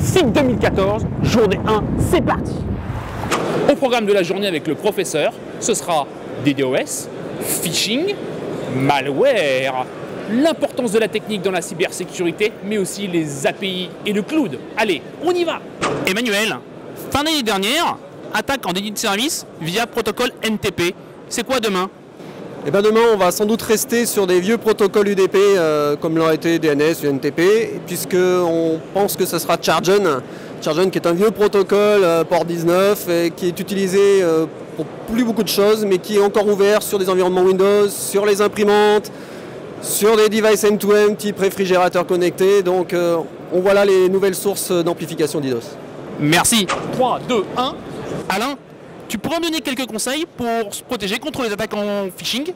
SIG 2014, journée 1, c'est parti. Au programme de la journée avec le professeur, ce sera DDoS, phishing, malware, l'importance de la technique dans la cybersécurité, mais aussi les API et le cloud. Allez, on y va. Emmanuel, fin d'année dernière, attaque en déni de service via protocole NTP. C'est quoi demain? Et bien demain, on va sans doute rester sur des vieux protocoles UDP comme l'ont été DNS ou NTP, puisqu'on pense que ce sera Chargen. Chargen qui est un vieux protocole port 19 et qui est utilisé pour plus beaucoup de choses, mais qui est encore ouvert sur des environnements Windows, sur les imprimantes, sur des devices end-to-end type réfrigérateur connecté. Donc on voit là les nouvelles sources d'amplification d'IDOS. Merci. 3, 2, 1. Alain, tu pourrais me donner quelques conseils pour se protéger contre les attaques en phishing?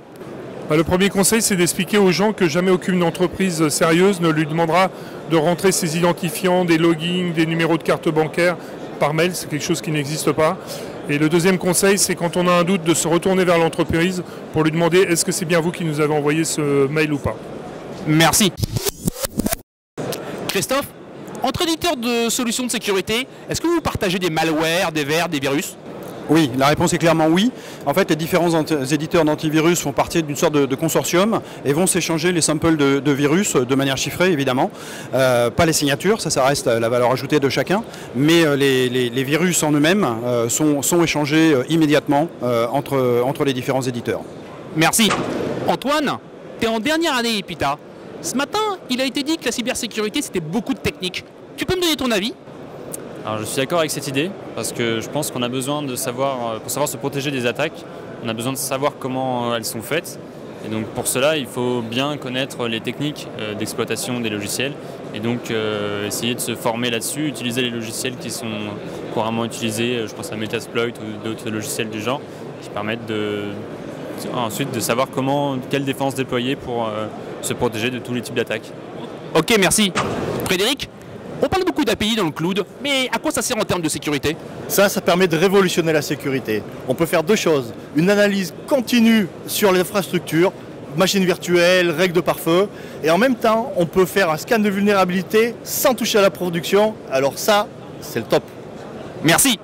Le premier conseil, c'est d'expliquer aux gens que jamais aucune entreprise sérieuse ne lui demandera de rentrer ses identifiants, des logins, des numéros de carte bancaire par mail. C'est quelque chose qui n'existe pas. Et le deuxième conseil, c'est quand on a un doute de se retourner vers l'entreprise pour lui demander est-ce que c'est bien vous qui nous avez envoyé ce mail ou pas. Merci. Christophe, entre éditeurs de solutions de sécurité, est-ce que vous partagez des malwares, des vers, des virus? Oui, la réponse est clairement oui. En fait, les différents éditeurs d'antivirus font partie d'une sorte de consortium et vont s'échanger les samples de virus de manière chiffrée, évidemment. Pas les signatures, ça reste la valeur ajoutée de chacun, mais les virus en eux-mêmes sont échangés immédiatement entre les différents éditeurs. Merci. Antoine, tu es en dernière année EPITA. Ce matin, il a été dit que la cybersécurité, c'était beaucoup de technique. Tu peux me donner ton avis? Alors je suis d'accord avec cette idée, parce que je pense qu'on a besoin de savoir, pour savoir se protéger des attaques, on a besoin de savoir comment elles sont faites. Et donc pour cela, il faut bien connaître les techniques d'exploitation des logiciels et donc essayer de se former là-dessus, utiliser les logiciels qui sont couramment utilisés, je pense à Metasploit ou d'autres logiciels du genre, qui permettent ensuite de savoir quelle défense déployer pour se protéger de tous les types d'attaques. Ok, merci. Frédéric, on parle beaucoup d'API dans le cloud, mais à quoi ça sert en termes de sécurité? Ça permet de révolutionner la sécurité. On peut faire deux choses. Une analyse continue sur l'infrastructure, machines virtuelles, règles de pare-feu. Et en même temps, on peut faire un scan de vulnérabilité sans toucher à la production. Alors ça, c'est le top. Merci.